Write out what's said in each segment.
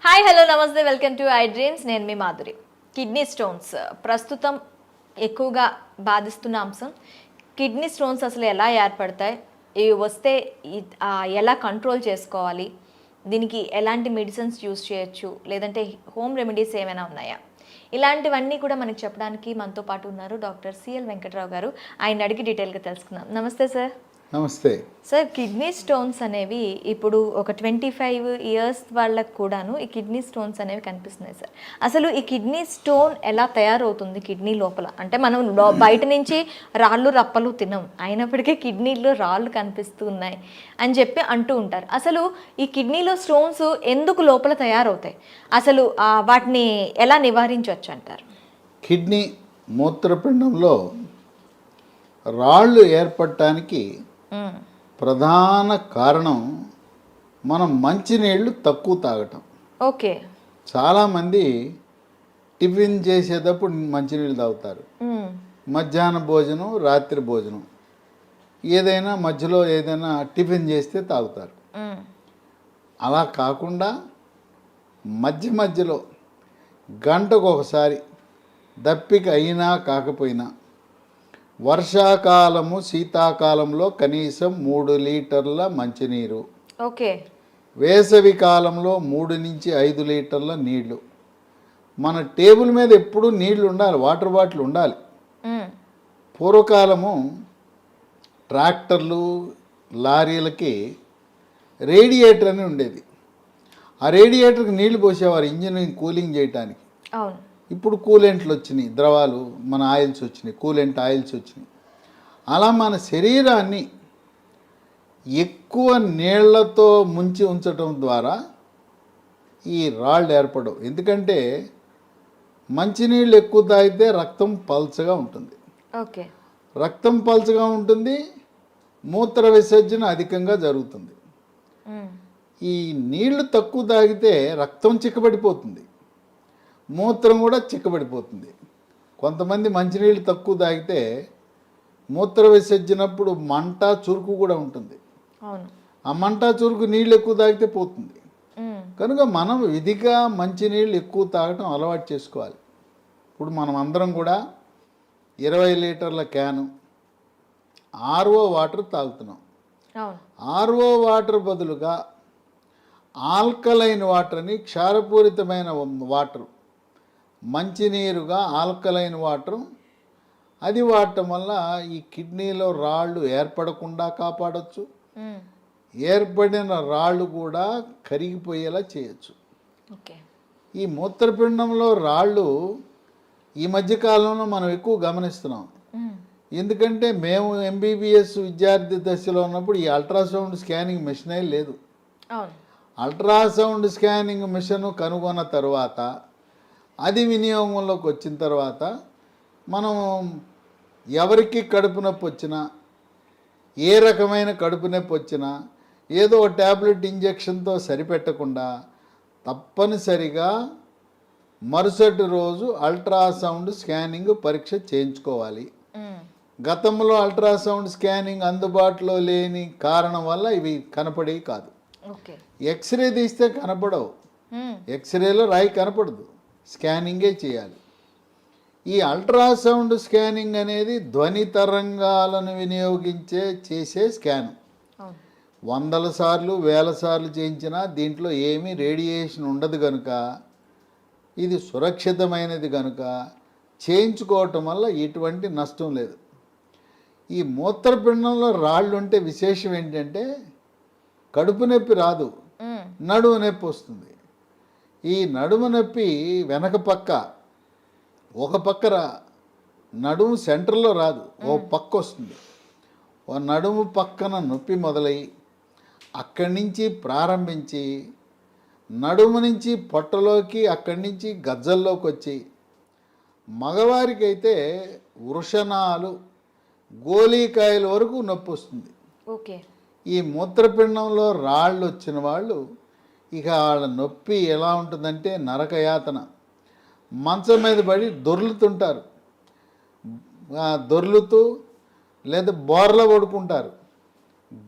Hi hello నమస్తే welcome to I dreams. నేను మీ Madhuri. Kidney stones ప్రస్తుతం ఎక్కువగా బాధిస్తున్న అంశం. కిడ్నీ స్టోన్స్ అసలు ఎలా ఏర్పడతాయి, ఇవి వస్తే ఎలా కంట్రోల్ చేసుకోవాలి, దీనికి ఎలాంటి మెడిసిన్స్ యూస్ చేయొచ్చు, లేదంటే హోమ్ రెమెడీస్ ఏమైనా ఉన్నాయా, ఇలాంటివన్నీ కూడా మనకి చెప్పడానికి మనతో పాటు ఉన్నారు డాక్టర్ సిఎల్ వెంకట్రావు గారు. ఆయన అడిగి డీటెయిల్గా తెలుసుకుందాం. నమస్తే సార్. నమస్తే సార్, కిడ్నీ స్టోన్స్ అనేవి ఇప్పుడు ఒక 25 ఇయర్స్ వాళ్ళకు కూడాను ఈ కిడ్నీ స్టోన్స్ అనేవి కనిపిస్తున్నాయి సార్. అసలు ఈ కిడ్నీ స్టోన్ ఎలా తయారవుతుంది కిడ్నీ లోపల? అంటే మనం బయట నుంచి రాళ్ళు రప్పలు తినం, అయినప్పటికీ కిడ్నీలో రాళ్ళు కనిపిస్తున్నాయి అని చెప్పి అంటూ ఉంటారు. అసలు ఈ కిడ్నీలో స్టోన్స్ ఎందుకు లోపల తయారవుతాయి, అసలు వాటిని ఎలా నివారించవచ్చు అంటారు? కిడ్నీ మూత్రపిండంలో రాళ్ళు ఏర్పడటానికి ప్రధాన కారణం మనం మంచినీళ్ళు తక్కువ తాగటం. ఓకే. చాలామంది టిఫిన్ చేసేటప్పుడు మంచినీళ్ళు తాగుతారు, మధ్యాహ్న భోజనం రాత్రి భోజనం ఏదైనా మధ్యలో ఏదైనా టిఫిన్ చేస్తే తాగుతారు. అలా కాకుండా మధ్య మధ్యలో గంటకు ఒకసారి దప్పిక అయినా కాకపోయినా వర్షాకాలము శీతాకాలంలో కనీసం 3 లీటర్ల మంచినీరు, ఓకే, వేసవి కాలంలో 3 నుంచి 5 లీటర్ల నీళ్లు. మన టేబుల్ మీద ఎప్పుడూ నీళ్లు ఉండాలి, వాటర్ బాటిల్ ఉండాలి. పూర్వకాలము ట్రాక్టర్లు లారీలకి రేడియేటర్ అని ఉండేది. ఆ రేడియేటర్కి నీళ్లు పోసేవారు ఇంజిన్ కూలింగ్ చేయడానికి. అవును. ఇప్పుడు కూలెంట్లు వచ్చినాయి, ద్రవాలు మన ఆయిల్స్ వచ్చినాయి, కూలెంట్ ఆయిల్స్ వచ్చినాయి. అలా మన శరీరాన్ని ఎక్కువ నీళ్లతో ముంచి ఉంచటం ద్వారా ఈ రాళ్ళు ఏర్పడవు. ఎందుకంటే మంచినీళ్ళు ఎక్కువ తాగితే రక్తం పల్చగా ఉంటుంది. ఓకే. రక్తం పల్చగా ఉంటుంది, మూత్ర విసర్జన అధికంగా జరుగుతుంది. ఈ నీళ్లు తక్కువ తాగితే రక్తం చిక్కబడిపోతుంది, మూత్రం కూడా చిక్కబడిపోతుంది. కొంతమంది మంచినీళ్ళు తక్కువ తాగితే మూత్ర విసర్జనప్పుడు మంట చురుకు కూడా ఉంటుంది. ఆ మంట చురుకు నీళ్ళు ఎక్కువ తాగితే పోతుంది. కనుక మనం విధిగా మంచినీళ్ళు ఎక్కువ తాగటం అలవాటు చేసుకోవాలి. ఇప్పుడు మనం అందరం కూడా 20 లీటర్ల క్యాను ఆర్ఓ వాటర్ తాగుతున్నాం. ఆర్ఓ వాటర్ బదులుగా ఆల్కలైన్ వాటర్ అని, క్షారపూరితమైన వాటర్, మంచినీరుగా ఆల్కలైన్ వాటర్, అది వాడటం వల్ల ఈ కిడ్నీలో రాళ్ళు ఏర్పడకుండా కాపాడవచ్చు. ఏర్పడిన రాళ్ళు కూడా కరిగిపోయేలా చేయొచ్చు. ఈ మూత్రపిండంలో రాళ్ళు ఈ మధ్యకాలంలో మనం ఎక్కువ గమనిస్తున్నాం. ఎందుకంటే మేము ఎంబీబీఎస్ విద్యార్థి దశలో ఉన్నప్పుడు ఈ అల్ట్రాసౌండ్ స్కానింగ్ మిషనే లేదు. అల్ట్రాసౌండ్ స్కానింగ్ మిషన్ కనుగొన్న తర్వాత, అది వినియోగంలోకి వచ్చిన తర్వాత మనం ఎవరికి కడుపు నొప్పి వచ్చినా, ఏ రకమైన కడుపు నొప్పి వచ్చినా ఏదో ట్యాబ్లెట్ ఇంజెక్షన్తో సరిపెట్టకుండా తప్పనిసరిగా మరుసటి రోజు అల్ట్రాసౌండ్ స్కానింగ్ పరీక్ష చేయించుకోవాలి. గతంలో అల్ట్రాసౌండ్ స్కానింగ్ అందుబాటులో లేని కారణం వల్ల ఇవి కనపడేవి కాదు. ఎక్స్రే తీస్తే కనపడవు, ఎక్స్రేలో రాయి కనపడదు, స్కానింగే చేయాలి. ఈ అల్ట్రాసౌండ్ స్కానింగ్ అనేది ధ్వని తరంగాలను చేసే స్కాన్. 100 సార్లు 1000 సార్లు చేయించినా దీంట్లో ఏమీ రేడియేషన్ ఉండదు కనుక, ఇది సురక్షితమైనది కనుక చేయించుకోవటం వల్ల ఎటువంటి నష్టం లేదు. ఈ మూత్రపిండంలో రాళ్ళు ఉంటే విశేషం ఏంటంటే కడుపు నొప్పి రాదు, నడుము నొప్పి వస్తుంది. ఈ నడుము నొప్పి వెనక పక్క, ఒక పక్క నడుము సెంటర్లో రాదు, ఓ పక్క వస్తుంది. ఓ నడుము పక్కన నొప్పి మొదలై అక్కడి నుంచి ప్రారంభించి నడుము నుంచి పొట్టలోకి, అక్కడి నుంచి గజ్జల్లోకి వచ్చి, మగవారికి అయితే వృషణాలు, గోలీకాయల వరకు నొప్పి వస్తుంది. ఈ మూత్రపిండంలో రాళ్ళు వచ్చిన వాళ్ళు ఇక వాళ్ళ నొప్పి ఎలా ఉంటుందంటే నరకయాతన. మంచం మీద పడి దొర్లుతుంటారు, దొర్లుతూ లేదా బోర్ల పడుకుంటారు,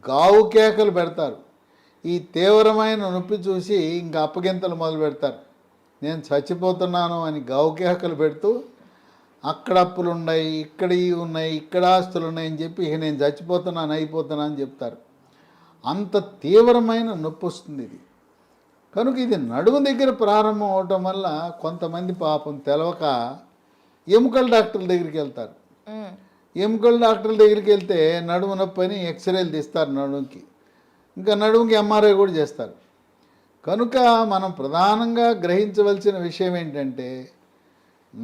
గావు కేకలు పెడతారు. ఈ తీవ్రమైన నొప్పి చూసి ఇంకా అప్పగింతలు మొదలు పెడతారు. నేను చచ్చిపోతున్నాను అని గౌకేకలు పెడుతూ అక్కడ అప్పులు ఉన్నాయి, ఇక్కడ ఇవి ఉన్నాయి, ఇక్కడ ఆస్తులు ఉన్నాయని చెప్పి ఇక నేను చచ్చిపోతున్నాను అయిపోతున్నాను అని చెప్తారు. అంత తీవ్రమైన నొప్పి వస్తుంది ఇది. కనుక ఇది నడుము దగ్గర ప్రారంభం అవటం వల్ల కొంతమంది పాపం తెలవక ఎముకల డాక్టర్ల దగ్గరికి వెళ్తారు. ఎముకల డాక్టర్ల దగ్గరికి వెళ్తే నడుము నొప్పి అని ఎక్స్రేలు తీస్తారు నడుముకి, ఇంకా నడుముకి ఎంఆర్ఐ కూడా చేస్తారు. కనుక మనం ప్రధానంగా గ్రహించవలసిన విషయం ఏంటంటే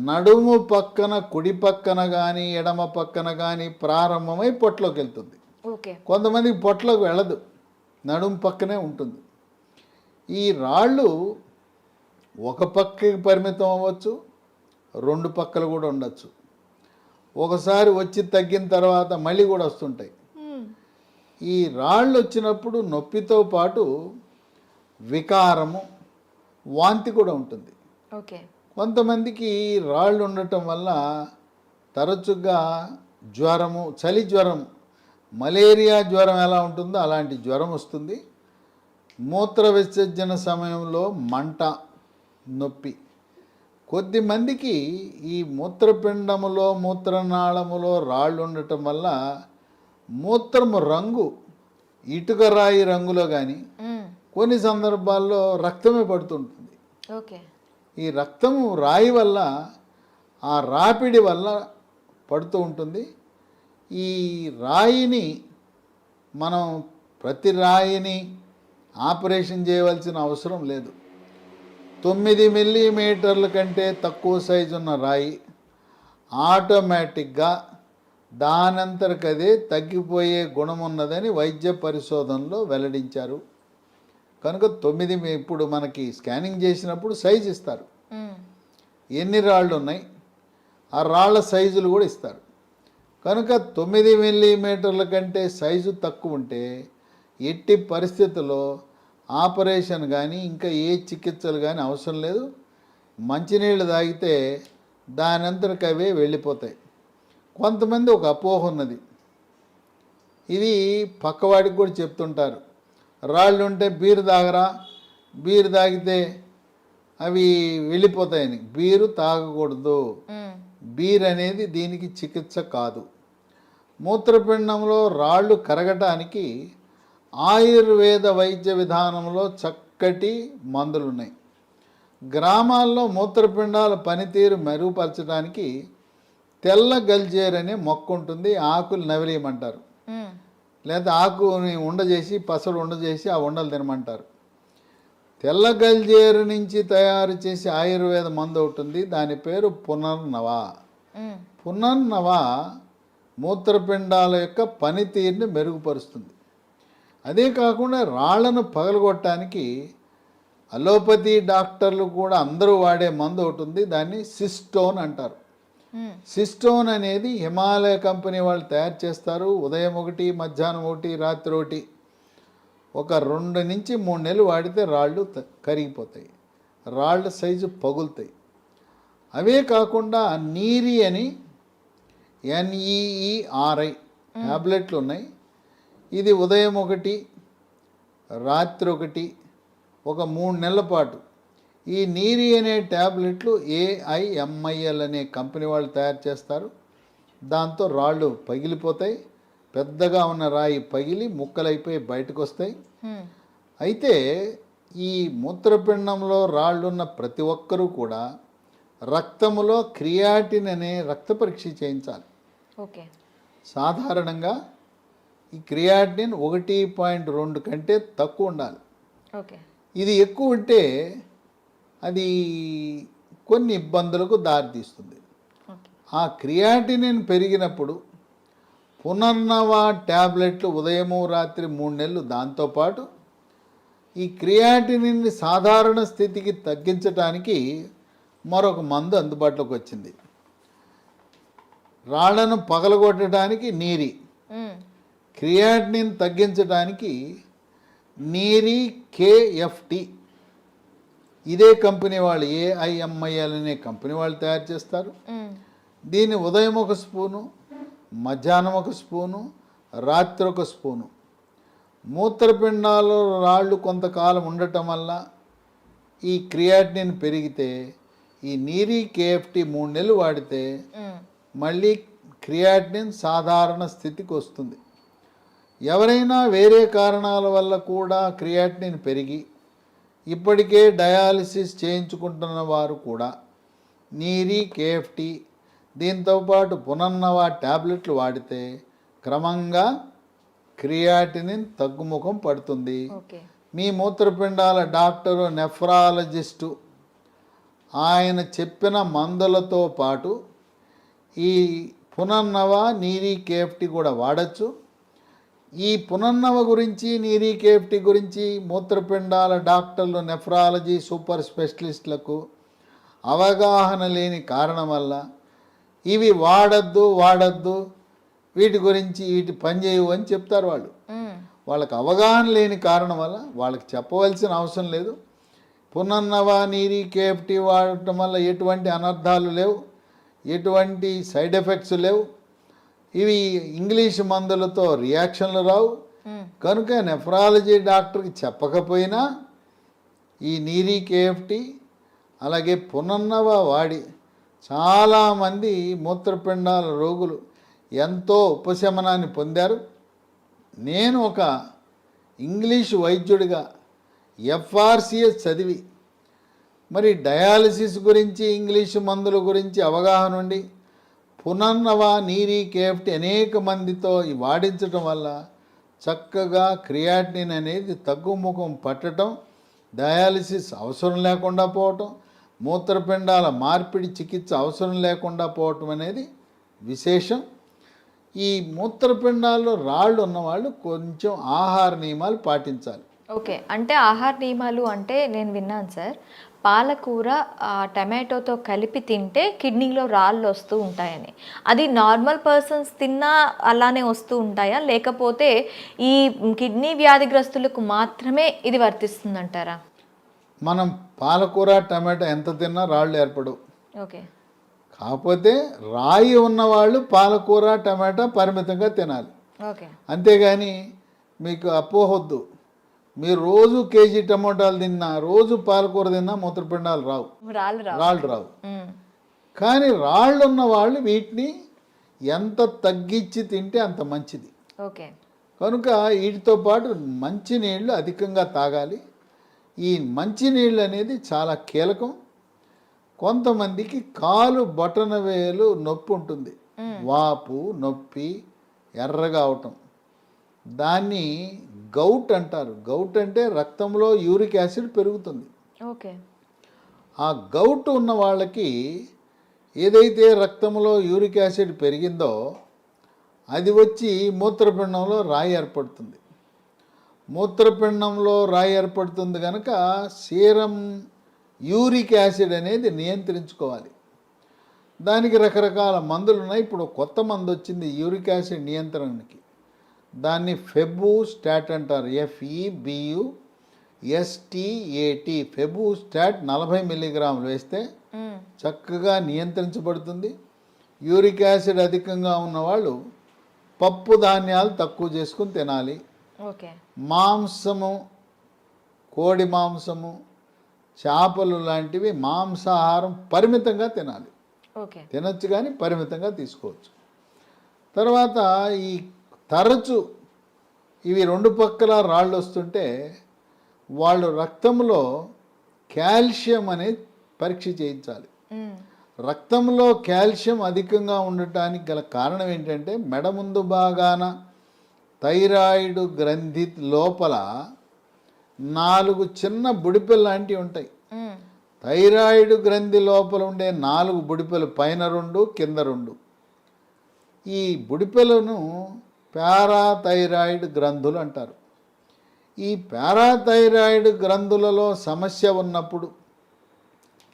నడుము పక్కన కుడి పక్కన కానీ ఎడమ పక్కన కానీ ప్రారంభమై పొట్టలోకి వెళ్తుంది. ఓకే. కొంతమందికి పొట్టలోకి వెళ్ళదు, నడుము పక్కనే ఉంటుంది. ఈ రాళ్ళు ఒక పక్కకి పరిమితం అవ్వచ్చు, రెండు పక్కలు కూడా ఉండొచ్చు. ఒకసారి వచ్చి తగ్గిన తర్వాత మళ్ళీ కూడా వస్తుంటాయి. ఈ రాళ్ళు వచ్చినప్పుడు నొప్పితో పాటు వికారము, వాంతి కూడా ఉంటుంది. ఓకే. కొంతమందికి రాళ్ళు ఉండటం వల్ల తరచుగా జ్వరము, చలి జ్వరం, మలేరియా జ్వరం ఎలా ఉంటుందో అలాంటి జ్వరం వస్తుంది. మూత్ర విసర్జన సమయంలో మంట, నొప్పి. కొద్దిమందికి ఈ మూత్రపిండములో మూత్రనాళములో రాళ్ళు ఉండటం వల్ల మూత్రము రంగు ఇటుక రాయి రంగులో కానీ కొన్ని సందర్భాల్లో రక్తమే పడుతుంటుంది. ఓకే. ఈ రక్తము రాయి వల్ల, ఆ రాపిడి వల్ల పడుతూ ఉంటుంది. ఈ రాయిని మనం ప్రతి రాయిని ఆపరేషన్ చేయవలసిన అవసరం లేదు. 9 మిల్లీమీటర్ల కంటే తక్కువ సైజు ఉన్న రాయి ఆటోమేటిక్గా దానంతరకదే తగ్గిపోయే గుణం ఉన్నదని వైద్య పరిశోధనలో వెల్లడించారు. కనుక 9 ఇప్పుడు మనకి స్కానింగ్ చేసినప్పుడు సైజు ఇస్తారు, ఎన్ని రాళ్ళు ఉన్నాయి ఆ రాళ్ళ సైజులు కూడా ఇస్తారు. కనుక 9 మిల్లీమీటర్ల కంటే సైజు తక్కువ ఉంటే ఎట్టి పరిస్థితుల్లో ఆపరేషన్ కానీ ఇంకా ఏ చికిత్సలు కానీ అవసరం లేదు. మంచినీళ్ళు తాగితే దానంతరకు అవే వెళ్ళిపోతాయి. కొంతమంది ఒక అపోహ ఉన్నది, ఇది పక్కవాడికి కూడా చెప్తుంటారు, రాళ్ళు ఉంటే బీరు తాగరా, బీరు తాగితే అవి వెళ్ళిపోతాయని. బీరు తాగకూడదు. బీర్ అనేది దీనికి చికిత్స కాదు. మూత్రపిండంలో రాళ్ళు కరగటానికి ఆయుర్వేద వైద్య విధానంలో చక్కటి మందులు ఉన్నాయి. గ్రామాల్లో మూత్రపిండాల పనితీరు మెరుగుపరచడానికి తెల్ల గల్జేరు అనే మొక్క ఉంటుంది, ఆకులు నవిలేయమంటారు, లేదా ఆకుని ఉండజేసి పసలు ఉండజేసి ఆ ఉండలు తినమంటారు. తెల్ల గల్జేరు నుంచి తయారు చేసి ఆయుర్వేద మందు ఉంటుంది, దాని పేరు పునర్నవ. పునర్నవ మూత్రపిండాల యొక్క పనితీరుని మెరుగుపరుస్తుంది. అదే కాకుండా రాళ్లను పగలగొట్టడానికి అలోపతి డాక్టర్లు కూడా అందరూ వాడే మందు ఒకటి ఉంది, దాన్ని సిస్టోన్ అంటారు. సిస్టోన్ అనేది హిమాలయ కంపెనీ వాళ్ళు తయారు చేస్తారు. ఉదయం 1, మధ్యాహ్నం 1, రాత్రి 1, ఒక 2 నుంచి 3 నెలలు వాడితే రాళ్ళు కరిగిపోతాయి, రాళ్ళ సైజు పగులుతాయి. అవే కాకుండా నీరి అని NEERI ట్యాబ్లెట్లు ఉన్నాయి. ఇది ఉదయం 1, రాత్రి 1, ఒక 3 నెలల పాటు. ఈ నీరి అనే ట్యాబ్లెట్లు AIMIL అనే కంపెనీ వాళ్ళు తయారు చేస్తారు. దాంతో రాళ్ళు పగిలిపోతాయి, పెద్దగా ఉన్న రాయి పగిలి ముక్కలైపోయి బయటకు వస్తాయి. అయితే ఈ మూత్రపిండంలో రాళ్ళున్న ప్రతి ఒక్కరూ కూడా రక్తములో క్రియాటిన్ అనే రక్త పరీక్ష చేయించాలి. ఓకే. సాధారణంగా ఈ క్రియాటిన్ 1.2 కంటే తక్కువ ఉండాలి. ఓకే. ఇది ఎక్కువ ఉంటే అది కొన్ని ఇబ్బందులకు దారితీస్తుంది. ఆ క్రియాటినిన్ పెరిగినప్పుడు పునర్నవ ట్యాబ్లెట్లు ఉదయము రాత్రి 3 నెలలు, దాంతోపాటు ఈ క్రియాటినిన్ని సాధారణ స్థితికి తగ్గించడానికి మరొక మందు అందుబాటులోకి వచ్చింది. రాళ్లను పగలగొట్టడానికి నీరి, క్రియాటినిన్ తగ్గించడానికి నీరి KFT. ఇదే కంపెనీ వాళ్ళు AIMIL అనే కంపెనీ వాళ్ళు తయారు చేస్తారు. దీన్ని ఉదయం 1 స్పూను, మధ్యాహ్నం 1 స్పూను, రాత్రి 1 స్పూను మూత్రపిండాలు రాళ్ళు కొంతకాలం ఉండటం వల్ల ఈ క్రియాటినిన్ పెరిగితే ఈ నీరి కేఎఫ్టీ 3 నెలలు వాడితే మళ్ళీ క్రియాటినిన్ సాధారణ స్థితికి వస్తుంది. ఎవరైనా వేరే కారణాల వల్ల కూడా క్రియాటినిన్ పెరిగి ఇప్పటికే డయాలిసిస్ చేయించుకుంటున్న వారు కూడా నీరి కేఎఫ్టీ దీంతోపాటు పునర్నవ ట్యాబ్లెట్లు వాడితే క్రమంగా క్రియాటినిన్ తగ్గుముఖం పడుతుంది. మీ మూత్రపిండాల డాక్టరు నెఫ్రాలజిస్టు ఆయన చెప్పిన మందులతో పాటు ఈ పునర్నవ నీరి కేఎఫ్టీ కూడా వాడచ్చు. ఈ పునర్నవ గురించి నీరి కేఎఫ్టీ గురించి మూత్రపిండాల డాక్టర్లు నెఫ్రాలజీ సూపర్ స్పెషలిస్టులకు అవగాహన లేని కారణం వల్ల ఇవి వాడద్దు వీటి గురించి వీటి పనిచేయవు అని చెప్తారు వాళ్ళు. వాళ్ళకి అవగాహన లేని కారణం వల్ల వాళ్ళకి చెప్పవలసిన అవసరం లేదు. పునర్నవ నీరి కేఎఫ్టీ వాడటం వల్ల ఎటువంటి అనర్థాలు లేవు, ఎటువంటి సైడ్ ఎఫెక్ట్స్ లేవు, ఇవి ఇంగ్లీష్ మందులతో రియాక్షన్లు రావు. కనుక నెఫ్రాలజీ డాక్టర్కి చెప్పకపోయినా ఈ నీరి కేఎఫ్టీ అలాగే పునర్నవ వాడి చాలామంది మూత్రపిండాల రోగులు ఎంతో ఉపశమనాన్ని పొందారు. నేను ఒక ఇంగ్లీష్ వైద్యుడిగా ఎఫ్ఆర్సిఎస్ చదివి మరి డయాలసిస్ గురించి ఇంగ్లీషు మందుల గురించి అవగాహన ఉండి పునర్నవ నీరి కేఎఫ్టీ అనేక మందితో వాడించటం వల్ల చక్కగా క్రియాటినిన్ అనేది తగ్గుముఖం పట్టడం, డయాలసిస్ అవసరం లేకుండా పోవటం, మూత్రపిండాల మార్పిడి చికిత్స అవసరం లేకుండా పోవటం అనేది విశేషం. ఈ మూత్రపిండాల్లో రాళ్ళు ఉన్నవాళ్ళు కొంచెం ఆహార నియమాలు పాటించాలి. ఓకే, అంటే ఆహార నియమాలు అంటే నేను విన్నాను సార్, పాలకూర టమాటోతో కలిపి తింటే కిడ్నీలో రాళ్ళు వస్తూ ఉంటాయని. అది నార్మల్ పర్సన్స్ తిన్నా అలానే వస్తూ ఉంటాయా, లేకపోతే ఈ కిడ్నీ వ్యాధిగ్రస్తులకు మాత్రమే ఇది వర్తిస్తుందంటారా? మనం పాలకూర టమాటో ఎంత తిన్నా రాళ్ళు ఏర్పడవు. ఓకే, కాకపోతే రాయి ఉన్నవాళ్ళు పాలకూర టమాటా పరిమితంగా తినాలి. ఓకే, అంతేగాని మీకు అపోహొద్దు. మీరు రోజు కేజీ టమాటాలు తిన్నా, రోజు పాలకూర తిన్నా మూత్రపిండాలు రావు, రాళ్ళు రావు. కానీ రాళ్ళు ఉన్న వాళ్ళు వీటిని ఎంత తగ్గించి తింటే అంత మంచిది. ఓకే, కనుక వీటితో పాటు మంచినీళ్ళు అధికంగా తాగాలి. ఈ మంచినీళ్ళు అనేది చాలా కీలకం. కొంతమందికి కాలు బొటన వేలు నొప్పి ఉంటుంది, వాపు నొప్పి ఎర్రగా అవటం, దాన్ని గౌట్ అంటారు. గౌట్ అంటే రక్తంలో యూరిక్ యాసిడ్ పెరుగుతుంది. ఓకే, ఆ గౌట్ ఉన్న వాళ్ళకి ఏదైతే రక్తంలో యూరిక్ యాసిడ్ పెరిగిందో అది వచ్చి మూత్రపిండంలో రాయి ఏర్పడుతుంది. మూత్రపిండంలో రాయి ఏర్పడుతుంది కనుక సీరం యూరిక్ యాసిడ్ అనేది నియంత్రించుకోవాలి. దానికి రకరకాల మందులు ఉన్నాయి. ఇప్పుడు కొత్త మందు వచ్చింది యూరిక్ యాసిడ్ నియంత్రణకి, దాన్ని ఫెబుస్టాట్ అంటారు. FEBUSTAT ఫెబుస్టాట్ 40 మిల్లీగ్రాములు వేస్తే చక్కగా నియంత్రించబడుతుంది. యూరిక్ యాసిడ్ అధికంగా ఉన్నవాళ్ళు పప్పు ధాన్యాలు తక్కువ చేసుకుని తినాలి. ఓకే, మాంసము, కోడి మాంసము, చేపలు లాంటివి మాంసాహారం పరిమితంగా తినాలి. ఓకే, తినొచ్చు కానీ పరిమితంగా తీసుకోవచ్చు. తర్వాత ఈ తరచు ఇవి రెండు పక్కల రాళ్ళు వస్తుంటే వాళ్ళు రక్తంలో కాల్షియం అనేది పరీక్ష చేయించాలి. రక్తంలో కాల్షియం అధికంగా ఉండటానికి గల కారణం ఏంటంటే మెడ ముందు భాగాన థైరాయిడ్ గ్రంథి లోపల 4 చిన్న బుడిపెలు లాంటివి ఉంటాయి. థైరాయిడ్ గ్రంథి లోపల ఉండే 4 బుడిపెలు, పైన 2 కింద 2. ఈ బుడిపెలను పారాథైరాయిడ్ గ్రంథులు అంటారు. ఈ పారాథైరాయిడ్ గ్రంథులలో సమస్య ఉన్నప్పుడు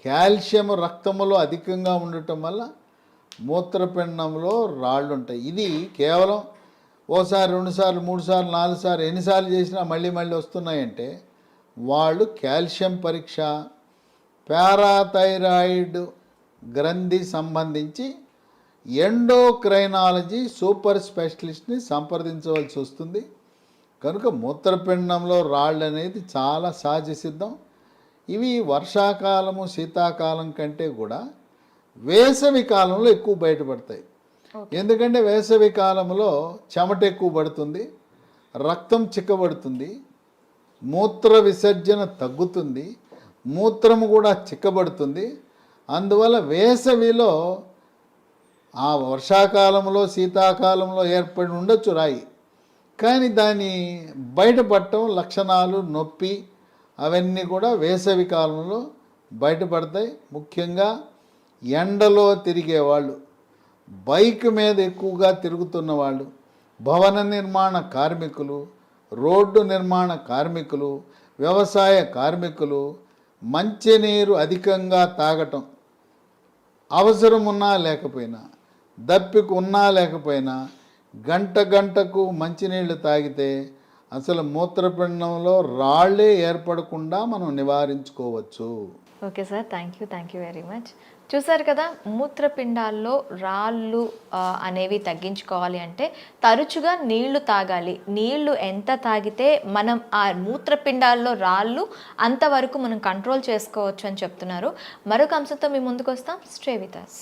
కాల్షియం రక్తములో అధికంగా ఉండటం వల్ల మూత్రపిండంలో రాళ్ళు ఉంటాయి. ఇది కేవలం ఓసారి 2 సార్లు 3 సార్లు 4 సార్లు ఎన్నిసార్లు చేసినా మళ్ళీ వస్తున్నాయంటే వాళ్ళు కాల్షియం పరీక్ష, పారాథైరాయిడ్ గ్రంథి సంబంధించి ఎండోక్రైనాలజీ సూపర్ స్పెషలిస్ట్ని సంప్రదించవలసి వస్తుంది. కనుక మూత్రపిండంలో రాళ్ళు అనేది చాలా సహజ సిద్ధం. ఇవి వర్షాకాలము శీతాకాలం కంటే కూడా వేసవి కాలంలో ఎక్కువ బయటపడతాయి. ఎందుకంటే వేసవి కాలంలో చెమట ఎక్కువ పడుతుంది, రక్తం చిక్కబడుతుంది, మూత్ర విసర్జన తగ్గుతుంది, మూత్రము కూడా చిక్కబడుతుంది. అందువల్ల వేసవిలో ఆ వర్షాకాలంలో శీతాకాలంలో ఏర్పడి ఉండొచ్చు రాయి, కానీ దాని బయటపడటం లక్షణాలు నొప్పి అవన్నీ కూడా వేసవి కాలంలో బయటపడతాయి. ముఖ్యంగా ఎండలో తిరిగేవాళ్ళు, బైక్ మీద ఎక్కువగా తిరుగుతున్న వాళ్ళు, భవన నిర్మాణ కార్మికులు, రోడ్డు నిర్మాణ కార్మికులు, వ్యవసాయ కార్మికులు, మంచినీరు అధికంగా తాగటం, అవసరం ఉన్నా లేకపోయినా, దప్పిక ఉన్నా లేకపోయినా గంటకు మంచినీళ్ళు తాగితే అసలు మూత్రపిండంలో రాళ్ళే ఏర్పడకుండా మనం నివారించుకోవచ్చు. Okay sir, thank you very much. చూసారు కదా, మూత్రపిండాల్లో రాళ్ళు అనేవి తగ్గించుకోవాలి అంటే తరచుగా నీళ్లు తాగాలి. నీళ్లు ఎంత తాగితే మనం ఆ మూత్రపిండాల్లో రాళ్ళు అంతవరకు మనం కంట్రోల్ చేసుకోవచ్చు అని చెప్తున్నారు. మరొక అంశంతో మీ ముందుకు వస్తాం. Stay with us.